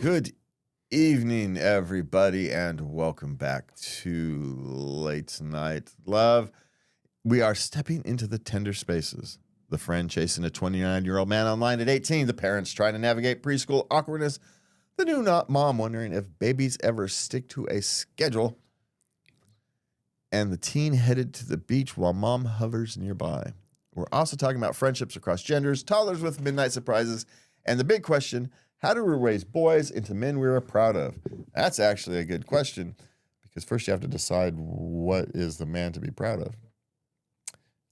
Good evening, everybody, and welcome back to Late Night Love. We are stepping into the tender spaces. The friend chasing a 29-year-old man online at 18. The parents trying to navigate preschool awkwardness. The new mom wondering if babies ever stick to a schedule. And the teen headed to the beach while mom hovers nearby. We're also talking about friendships across genders, toddlers with midnight surprises, and the big question, how do we raise boys into men we are proud of? That's actually a good question, because first you have to decide what is the man to be proud of.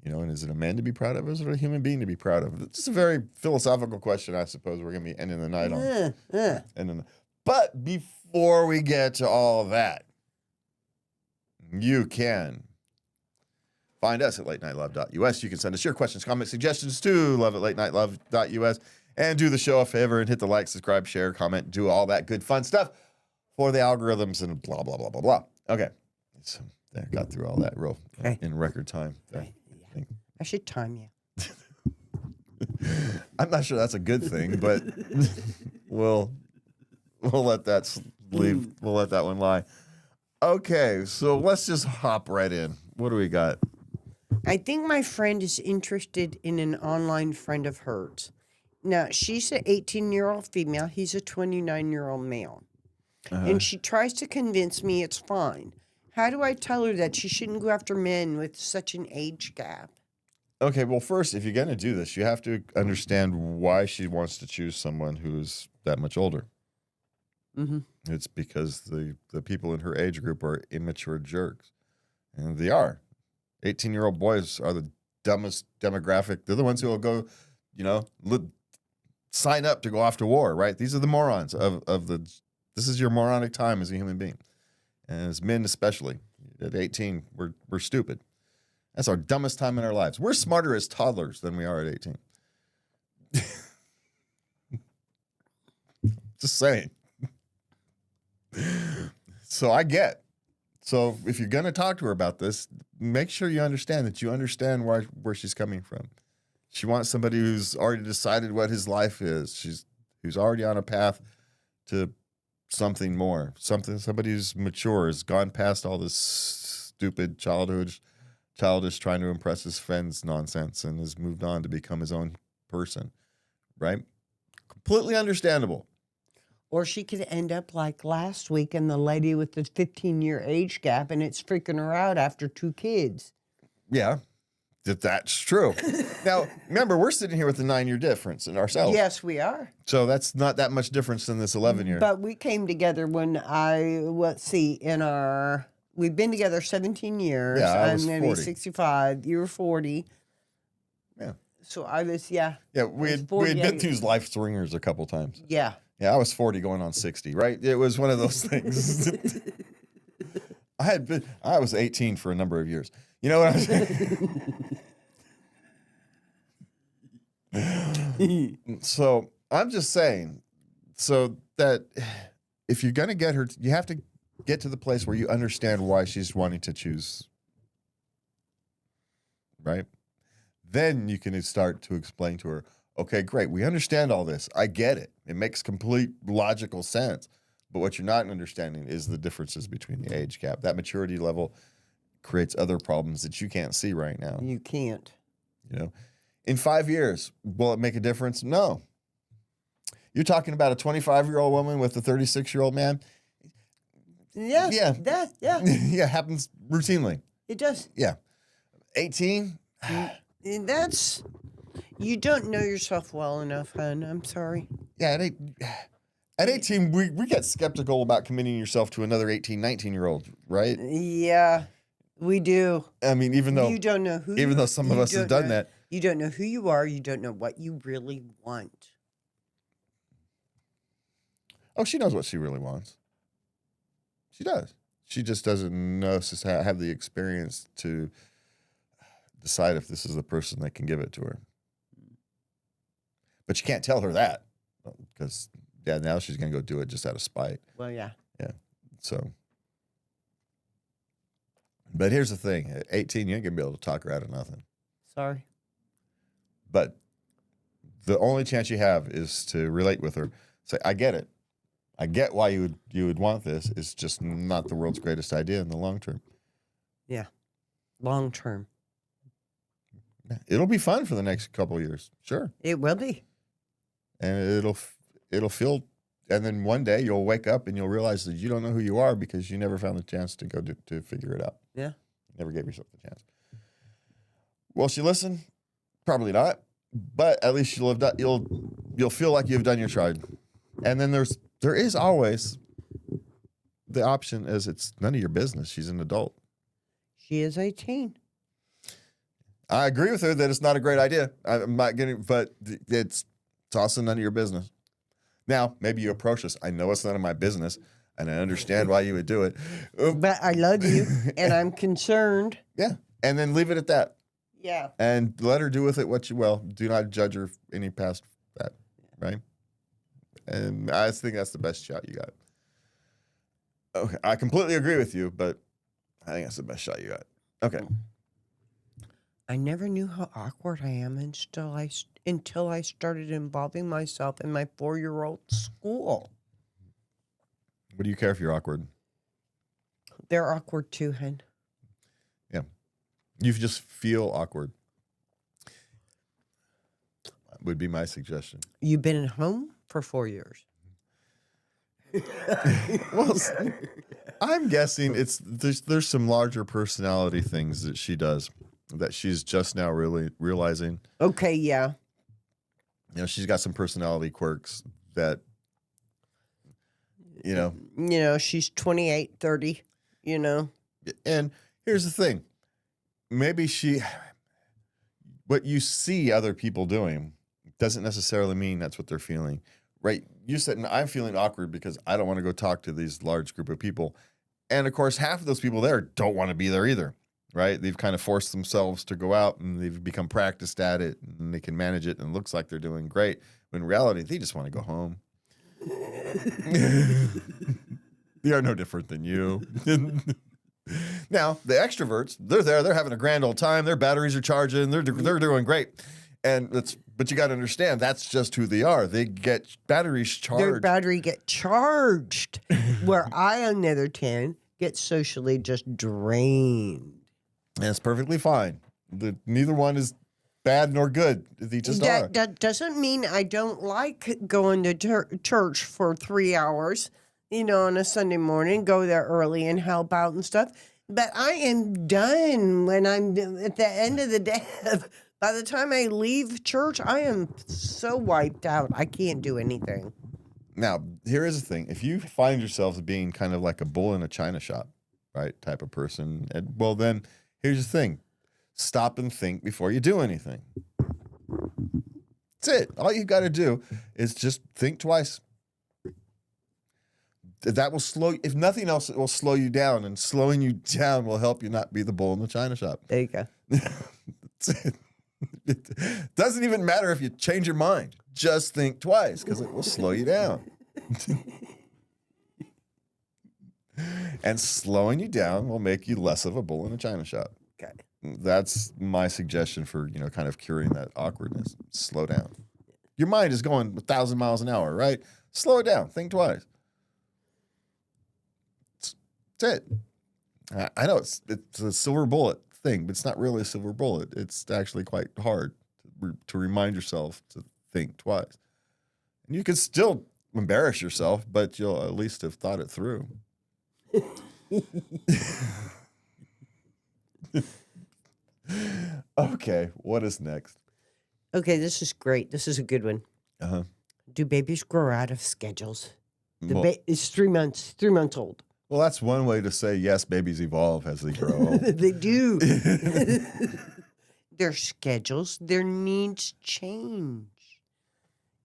You know, and is it a man to be proud of, or is it a human being to be proud of? It's a very philosophical question, I suppose we're going to be ending the night on. But before we get to all of that, you can find us at latenightLove.us. You can send us your questions, comments, suggestions to love@latenightLove.us. And do the show a favor and hit the like, subscribe, share, comment, do all that good fun stuff for the algorithms and blah, blah, blah, blah, blah. Okay. So there, got through all that real in record time. There. I should time you. I'm not sure that's a good thing, but we'll let that leave. We'll let that one lie. Okay, so let's just hop right in. What do we got? I think my friend is interested in an online friend of hers. Now, she's an 18-year-old female. He's a 29-year-old male. And she tries to convince me it's fine. How do I tell her that she shouldn't go after men with such an age gap? Okay, well, first, if you're going to do this, you have to understand why she wants to choose someone who's that much older. Mm-hmm. It's because the people in her age group are immature jerks. And they are. 18-year-old boys are the dumbest demographic. They're the ones who will go, sign up to go off to war, right? These are the morons this is your moronic time as a human being. And as men especially, at 18, we're stupid. That's our dumbest time in our lives. We're smarter as toddlers than we are at 18. Just saying. So if you're going to talk to her about this, make sure you understand where she's coming from. She wants somebody who's already decided what his life is. Who's already on a path to something more. Somebody who's mature, has gone past all this stupid childish trying to impress his friends nonsense and has moved on to become his own person. Right? Completely understandable. Or she could end up like last week and the lady with the 15-year age gap, and it's freaking her out after 2 kids. Yeah. That's true. Now, remember, we're sitting here with a 9-year difference in ourselves. Yes, we are. So that's not that much difference than this 11-year. But we came together when we've been together 17 years. Yeah, I was I'm going to 40. be 65. You were 40. Yeah. So I was, yeah. Yeah, we had been through life swingers a couple times. Yeah. Yeah, I was 40 going on 60, right? It was one of those things. I was 18 for a number of years. You know what I'm saying? So I'm just saying, so that if you're going to get her, you have to get to the place where you understand why she's wanting to choose, right? Then you can start to explain to her, okay, great, we understand all this. I get it. It makes complete logical sense. But what you're not understanding is the differences between the age gap. That maturity level creates other problems that you can't see right now. You can't. In 5 years, will it make a difference? No. You're talking about a 25-year-old woman with a 36-year-old man? Yeah. Yeah. Yeah. Yeah, happens routinely. It does. Yeah. 18? You don't know yourself well enough, hon. I'm sorry. Yeah, at 18, we get skeptical about committing yourself to another 18, 19-year-old, right? Yeah, we do. I mean, even though some of us have done that. You don't know who you are. You don't know what you really want. Oh, she knows what she really wants. She does. She just doesn't have the experience to decide if this is the person that can give it to her. But you can't tell her that because, now she's going to go do it just out of spite. Well, yeah. Yeah. So, but here's the thing. At 18, you ain't going to be able to talk her out of nothing. Sorry. But the only chance you have is to relate with her. Say, I get it. I get why you would want this. It's just not the world's greatest idea in the long term. Yeah. Long term. It'll be fun for the next couple of years, sure, It will be. and it'll feel. And then one day you'll wake up and you'll realize that you don't know who you are because you never found the chance to go to figure it out. Yeah. Never gave yourself the chance. Will she listen? Probably not. But at least you'll feel like you've done your tried. And then there is always the option is it's none of your business. She's an adult. She is 18. I agree with her that it's not a great idea. I'm not getting, but it's also none of your business. Now, maybe you approach us. I know it's none of my business, and I understand why you would do it. But I love you, and I'm concerned. Yeah, and then leave it at that. Yeah. And let her do with it what you will. Do not judge her any past that, right? And I think that's the best shot you got. Okay, I completely agree with you, but I think that's the best shot you got. Okay. I never knew how awkward I am until I started involving myself in my 4-year-old school. What do you care if you're awkward? They're awkward too, hen. Yeah. You just feel awkward. Would be my suggestion. You've been at home for 4 years. Well, I'm guessing there's some larger personality things that she does that she's just now really realizing. Okay, yeah. You know, she's got some personality quirks that, you know. You know, she's 28, 30, you know. And here's the thing. Maybe what you see other people doing doesn't necessarily mean that's what they're feeling. Right? You said, I'm feeling awkward because I don't want to go talk to these large group of people. And of course, half of those people there don't want to be there either. Right? They've kind of forced themselves to go out and they've become practiced at it and they can manage it and it looks like they're doing great. When in reality, they just want to go home. They are no different than you. Now, the extroverts, they're there. They're having a grand old time. Their batteries are charging. They're doing great. But you got to understand, that's just who they are. They get batteries charged. Their battery get charged, where I, on the other hand, get socially just drained. And it's perfectly fine. Neither one is bad nor good. They just are. That doesn't mean I don't like going to church for 3 hours, you know, on a Sunday morning, go there early and help out and stuff. But I am done when I'm at the end of the day. By the time I leave church, I am so wiped out. I can't do anything. Now, here is the thing. If you find yourself being kind of like a bull in a china shop, right, type of person, well, then here's the thing. Stop and think before you do anything. That's it. All you got to do is just think twice. That will if nothing else, it will slow you down, and slowing you down will help you not be the bull in the china shop. There you go. That's it. It doesn't even matter if you change your mind. Just think twice because it will slow you down. And slowing you down will make you less of a bull in a china shop. Okay. That's my suggestion for, kind of curing that awkwardness. Slow down. Your mind is going 1,000 miles an hour, right? Slow it down. Think twice. That's it. I know it's a silver bullet thing, but it's not really a silver bullet. It's actually quite hard to remind yourself to think twice. And you can still embarrass yourself, but you'll at least have thought it through. Okay, what is next? Okay, this is great. This is a good one. Uh-huh. Do babies grow out of schedules? Well, It's 3 months old. well, that's one way to say yes, babies evolve as they grow old. They do. Their schedules, their needs change.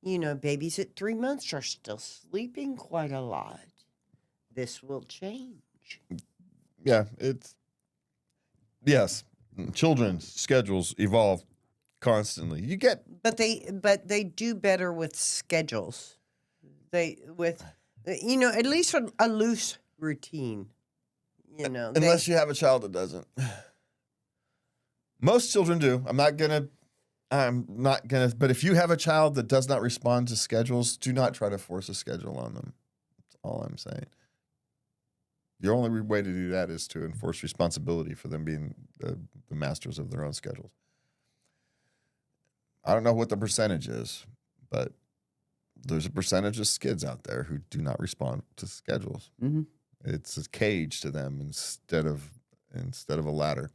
You know, babies at 3 months are still sleeping quite a lot. This will change. Yeah, yes. Children's schedules evolve constantly. But they do better with schedules. At least a loose routine. Unless you have a child that doesn't. Most children do. I'm not gonna. But if you have a child that does not respond to schedules, do not try to force a schedule on them. all I'm saying. The only way to do that is to enforce responsibility for them being the masters of their own schedules. I don't know what the percentage is, but there's a percentage of skids out there who do not respond to schedules. Mm-hmm. It's a cage to them instead of a ladder.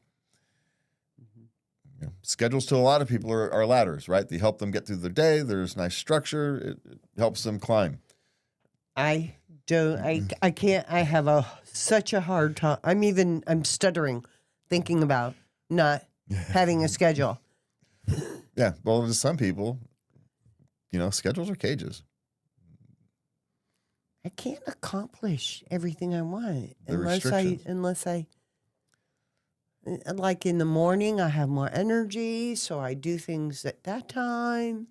You know, schedules to a lot of people are ladders, right? They help them get through their day. There's nice structure. It helps them climb. I don't. I can't. I have such a hard time. I'm stuttering, thinking about not having a schedule. Yeah. Well, to some people, schedules are cages. I can't accomplish everything I want The restrictions. unless I like in the morning I have more energy, so I do things at that time.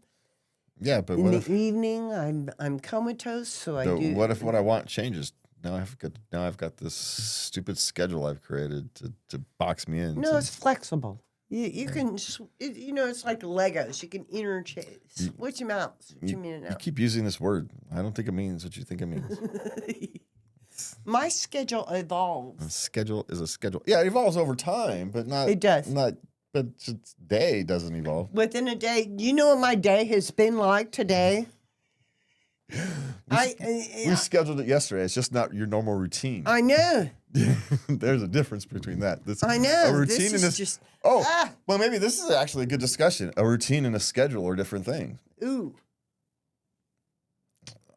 Yeah, but In what the if evening I'm comatose, so I do. what if what I want changes? Now I've got this stupid schedule I've created to box me in. No, it's flexible. You can, it's like Legos. You can interchange, switch them out, switch them in and You out. keep using this word. I don't think it means what you think it means. My schedule evolves. A schedule is a schedule. Yeah, it evolves over time, but not. It does. But its day doesn't evolve. Within a day, you know what my day has been like today? We scheduled it yesterday. It's just not your normal routine. I know. There's a difference between that. I know. A routine this and is just. well, maybe this is actually a good discussion. A routine and a schedule are different things. Ooh.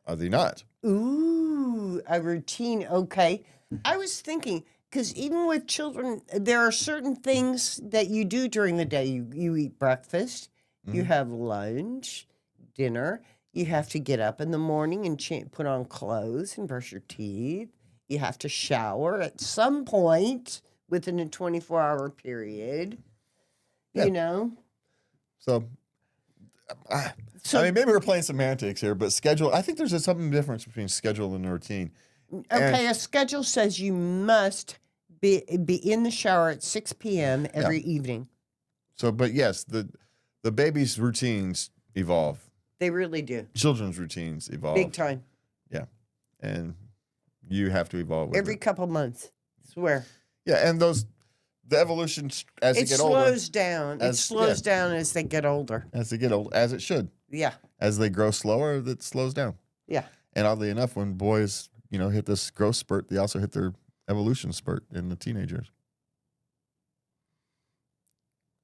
Are they not? Ooh, a routine. Okay. I was thinking, because even with children, there are certain things that you do during the day. You eat breakfast, you have lunch, dinner. You have to get up in the morning and put on clothes and brush your teeth. You have to shower at some point within a 24-hour period. Yeah. So, I mean, maybe we're playing semantics here, but schedule, I think there's something difference between schedule and routine. Okay, a schedule says you must be in the shower at 6 p.m. every evening. So, but yes, the baby's routines evolve. They really do. Children's routines evolve. Big time. Yeah. And you have to evolve with Every it. couple months. I swear. Yeah, and the evolution as they get older. Slows down. It slows down as they get older. As they get old, as it should. Yeah. As they grow slower, it slows down. Yeah. And oddly enough, when boys, hit this growth spurt, they also hit their evolution spurt in the teenagers.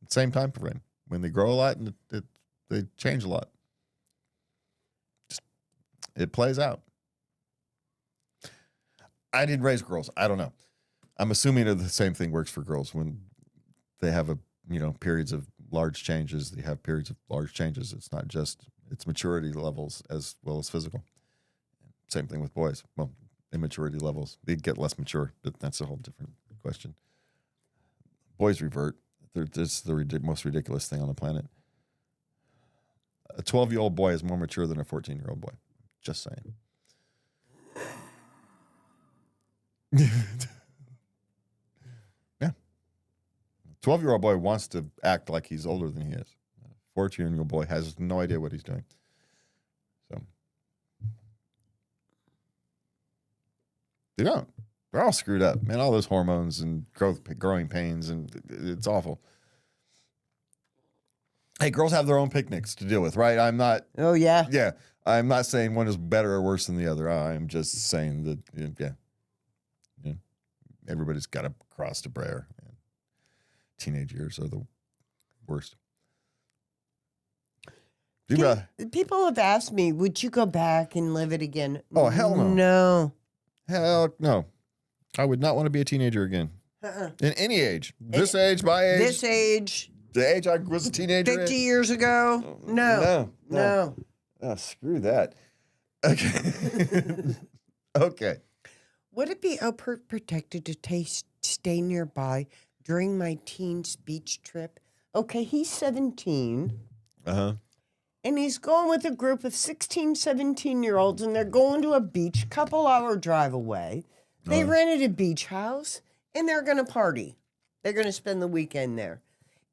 Same time frame. When they grow a lot and they change a lot. It plays out. I didn't raise girls. I don't know. I'm assuming that the same thing works for girls when they have periods of large changes. They have periods of large changes. It's not just it's maturity levels as well as physical. Same thing with boys. Well, immaturity levels. They get less mature. But that's a whole different question. Boys revert. It's the most ridiculous thing on the planet. A 12-year-old boy is more mature than a 14-year-old boy. Just saying. Yeah. 12-year-old boy wants to act like he's older than he is. 14-year-old boy has no idea what he's doing. So they don't. They're all screwed up, man. All those hormones and growing pains, and it's awful. Hey, girls have their own picnics to deal with, right? I'm not. Oh, yeah. Yeah. I'm not saying one is better or worse than the other. I'm just saying that, everybody's got a cross to bear. Teenage years are the worst. People have asked me, would you go back and live it again? Oh, hell no. No. Hell no. I would not want to be a teenager again. In any age. This age, my age. This age. The age I was a teenager 50 years ago? No. Oh, screw that. Okay. Okay. Would it be protected to stay nearby during my teen's beach trip? Okay, he's 17. Uh-huh. And he's going with a group of 16, 17-year-olds, and they're going to a beach, couple-hour drive away. They rented a beach house, and they're going to party. They're going to spend the weekend there.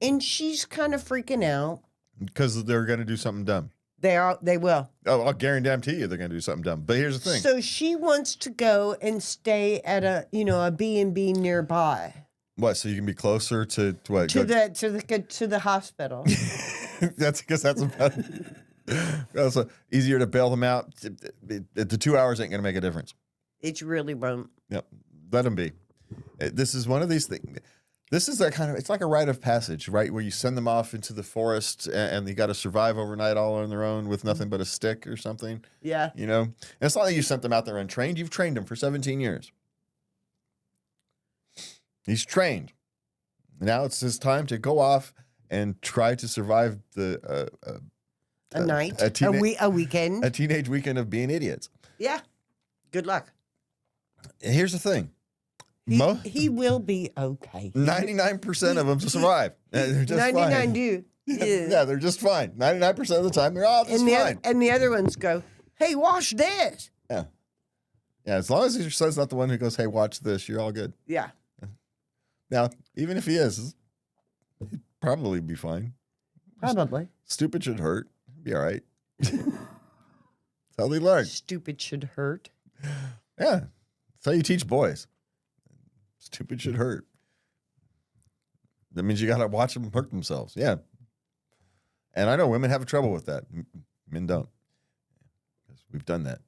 And she's kind of freaking out. Because they're going to do something dumb. They will. Oh, I'll guarantee you they're going to do something dumb. But here's the thing. So she wants to go and stay at a B&B nearby What? So you can be closer to what? to the hospital. That's because that's about also easier to bail them out. The 2 hours ain't going to make a difference. It really won't. Yep. Let them be. This is one of these things. This is that kind of, it's like a rite of passage, right? Where you send them off into the forest and you got to survive overnight all on their own with nothing but a stick or something. Yeah. You know? And it's not like you sent them out there untrained. You've trained him for 17 years. He's trained. Now it's his time to go off and try to survive a weekend. A teenage weekend of being idiots. Yeah. Good luck. And here's the thing. He will be okay. 99% of them survive. They're just 99 fine. do. Yeah, they're just fine. 99% of the time, they're all just fine. And the other ones go, hey, watch this. Yeah. Yeah, as long as your son's not the one who goes, hey, watch this, you're all good. Yeah. Now, even if he is, he'd probably be fine. Probably. Stupid should hurt. Be all right. That's how they learn. Stupid should hurt. Yeah. That's how you teach boys. Stupid should hurt. That means you got to watch them hurt themselves. Yeah. And I know women have trouble with that. Men don't. Because we've done that.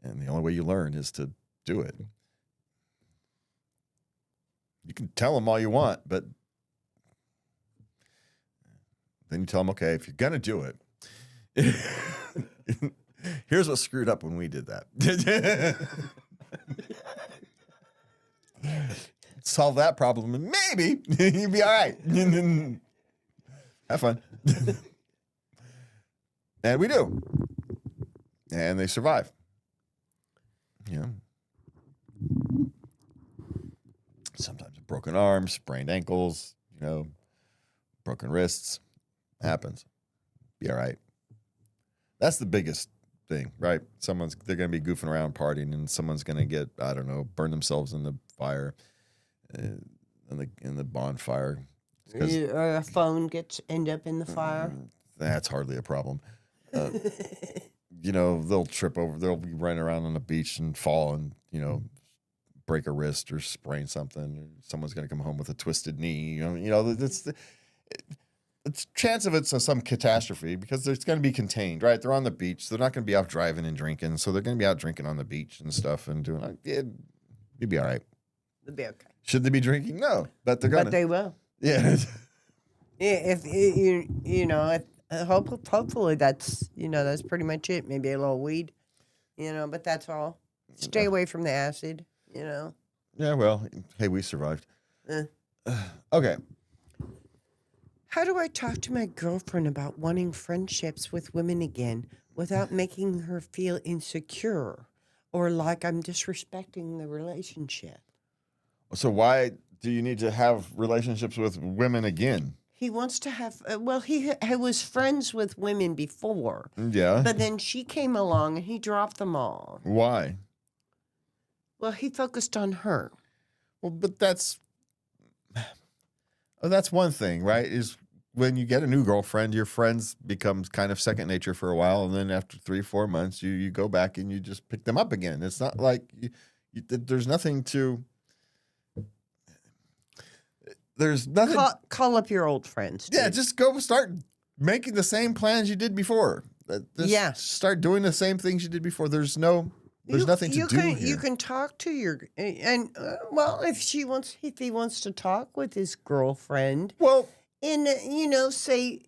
And the only way you learn is to do it. You can tell them all you want, but then you tell them, okay, if you're going to do it, here's what screwed up when we did that. Solve that problem and maybe you'd be all right. Have fun. And we do. And they survive. You know. Sometimes broken arms, sprained ankles, broken wrists. Happens. Be all right. That's the biggest thing, right? They're going to be goofing around partying and someone's going to get, I don't know, burn themselves in the fire, in the bonfire. Or a phone end up in the fire. That's hardly a problem. They'll trip over. They'll be running around on the beach and fall and, break a wrist or sprain something. Or someone's going to come home with a twisted knee. It's chance of it's some catastrophe because it's going to be contained, right? They're on the beach. They're not going to be out driving and drinking. So they're going to be out drinking on the beach and stuff and doing you'd be all right. They'll be okay. Should they be drinking? No, but they're going to. But they will. Yeah. If hopefully that's pretty much it. Maybe a little weed, but that's all. Stay away from the acid, Yeah, well, hey, we survived. Okay. How do I talk to my girlfriend about wanting friendships with women again without making her feel insecure or like I'm disrespecting the relationship? So why do you need to have relationships with women again? He wants to have, he was friends with women before. Yeah. But then she came along and he dropped them all. Why? Well, he focused on her. Well, but that's one thing, right? Is when you get a new girlfriend, your friends becomes kind of second nature for a while. And then after 3-4 months, you go back and you just pick them up again. It's not like there's nothing to... There's nothing. Call up your old friends. Yeah, just go start making the same plans you did before. Start doing the same things you did before. There's nothing to do here. You can talk to your if he wants to talk with his girlfriend. Well, and say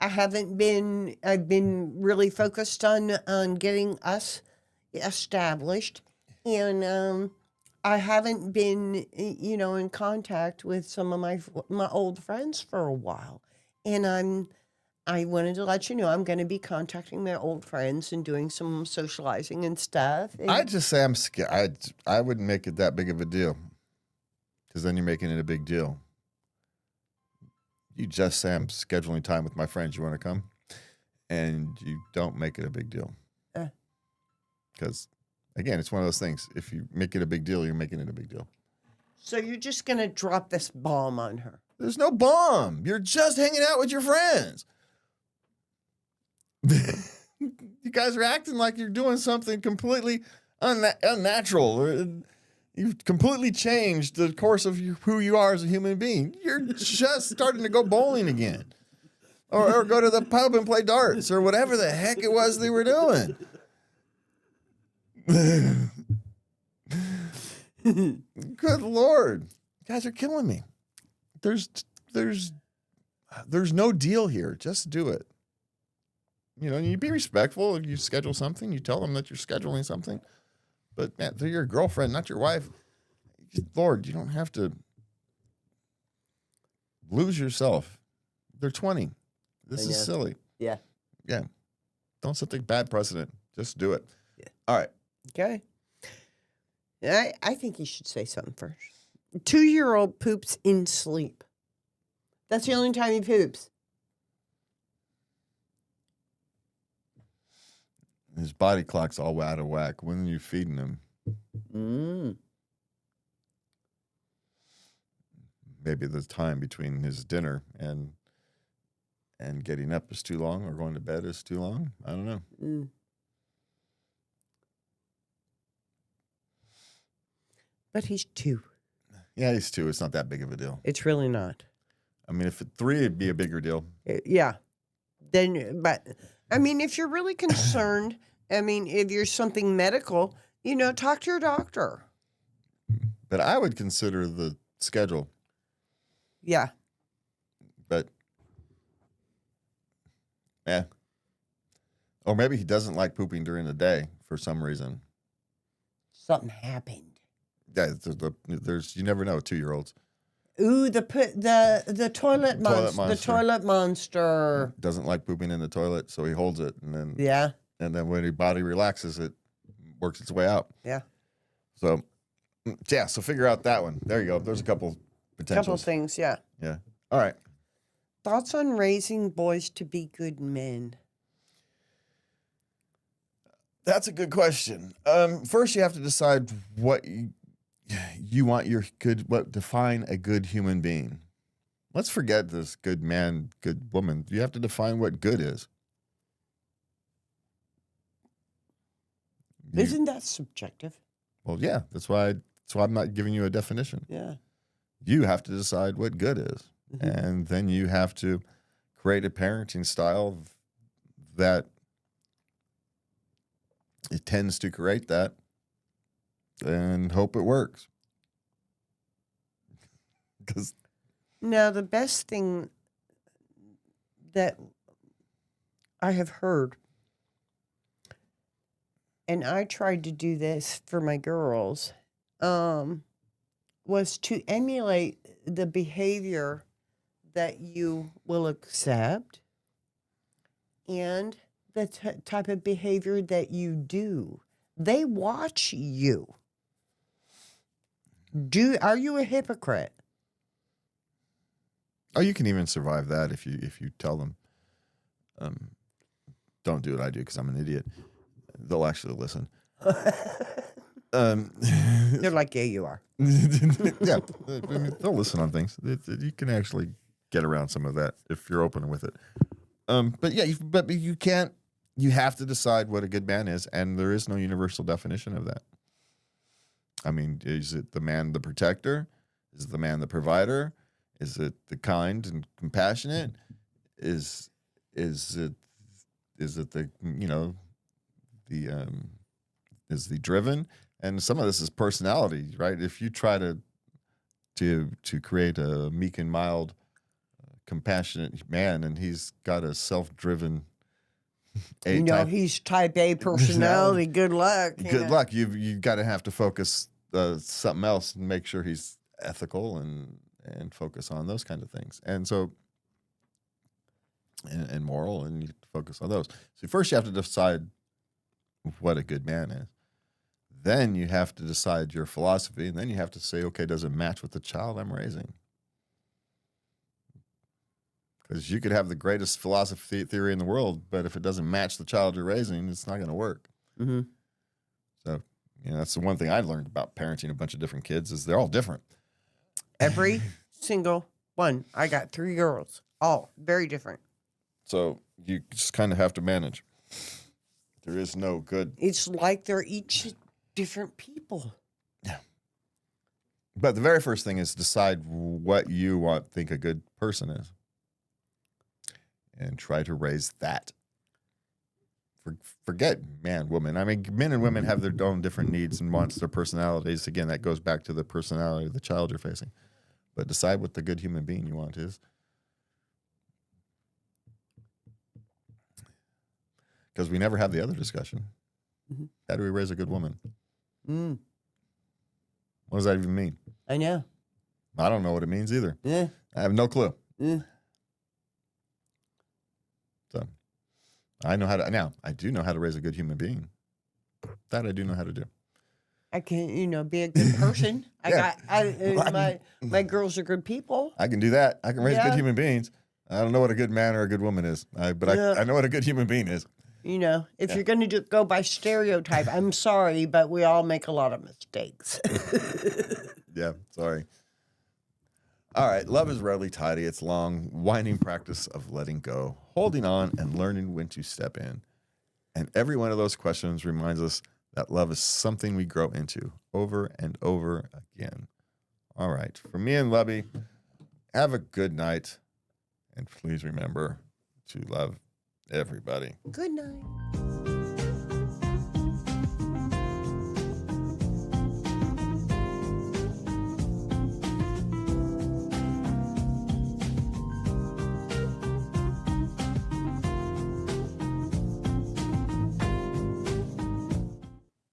I've been really focused on getting us established, and I haven't been, in contact with some of my old friends for a while, and I wanted to let you know I'm going to be contacting my old friends and doing some socializing and stuff. I just say I'm scared. I wouldn't make it that big of a deal, because then you're making it a big deal. You just say I'm scheduling time with my friends. You want to come, and you don't make it a big deal, because. Again, it's one of those things. If you make it a big deal, you're making it a big deal. So you're just going to drop this bomb on her? There's no bomb. You're just hanging out with your friends. You guys are acting like you're doing something completely unnatural. Or you've completely changed the course of who you are as a human being. You're just starting to go bowling again. Or go to the pub and play darts or whatever the heck it was they were doing. Good Lord. You guys are killing me. There's no deal here. Just do it. You know, you be respectful. If you schedule something, you tell them that you're scheduling something. But man, they're your girlfriend, not your wife. Lord, you don't have to lose yourself. They're 20. This is silly. Yeah. Yeah. Don't set the bad precedent. Just do it. Yeah. All right. Okay. I think you should say something first. 2-year-old poops in sleep. That's the only time he poops. His body clock's all out of whack. When are you feeding him? Maybe the time between his dinner and getting up is too long, or going to bed is too long. I don't know. But he's 2. Yeah, he's 2. It's not that big of a deal. It's really not. I mean, if 3, it'd be a bigger deal. Yeah. But I mean, if you're really concerned, I mean, if you're something medical, you know, talk to your doctor. But I would consider the schedule. Yeah. But, yeah. Or maybe he doesn't like pooping during the day for some reason. Something happened. Yeah, there's you never know, 2-year-olds. Ooh, the toilet monster. The toilet monster doesn't like pooping in the toilet, so he holds it, and then and then when his body relaxes, it works its way out. Yeah. So, yeah. So figure out that one. There you go. There's a couple potentials. Couple things. Yeah. Yeah. All right. Thoughts on raising boys to be good men? That's a good question. First, you have to decide what you want what define a good human being. Let's forget this good man, good woman. You have to define what good is. Isn't that subjective? Well, yeah. That's why I'm not giving you a definition. Yeah. You have to decide what good is. Mm-hmm. And then you have to create a parenting style that it tends to create that and hope it works. Because now the best thing that I have heard, and I tried to do this for my girls, was to emulate the behavior that you will accept and the type of behavior that you do. They watch you. Are you a hypocrite? Oh, you can even survive that if you tell them, don't do what I do because I'm an idiot. They'll actually listen. They're like, yeah, you are. Yeah, I mean, they'll listen on things. You can actually get around some of that if you're open with it. But yeah, but you can't. You have to decide what a good man is, and there is no universal definition of that. I mean, is it the man, the protector? Is it the man, the provider? Is it the kind and compassionate? Is it the is the driven? And some of this is personality, right? If you try to create a meek and mild, compassionate man, and he's got a self-driven he's type A personality. Good luck. Good luck. You've got to have to focus something else and make sure he's ethical and focus on those kind of things. And so, and moral, and you focus on those. So first you have to decide what a good man is. Then you have to decide your philosophy, and then you have to say, okay, does it match with the child I'm raising? Because you could have the greatest philosophy theory in the world, but if it doesn't match the child you're raising, it's not going to work. Mm-hmm. So, that's the one thing I learned about parenting a bunch of different kids is they're all different. Every single one. I got 3 girls, all very different. So you just kind of have to manage. There is no good. It's like they're each different people. Yeah. But the very first thing is decide what you think a good person is. And try to raise that. Forget man, woman. I mean, men and women have their own different needs and wants, their personalities. Again, that goes back to the personality of the child you're facing. But decide what the good human being you want is. Because we never have the other discussion. Mm-hmm. How do we raise a good woman? Mm. What does that even mean? I know. I don't know what it means either. Yeah. I have no clue. Yeah. So I know how to, now I do know how to raise a good human being. That I do know how to do. I can, be a good person. My girls are good people. I can do that. I can raise good human beings. I don't know what a good man or a good woman is, but I know what a good human being is. If you're going to go by stereotype, I'm sorry, but we all make a lot of mistakes. Yeah, sorry. All right, love is rarely tidy. It's long, winding practice of letting go, holding on, and learning when to step in. And every one of those questions reminds us that love is something we grow into over and over again. All right, for me and Lubby, have a good night, and please remember to love everybody. Good night.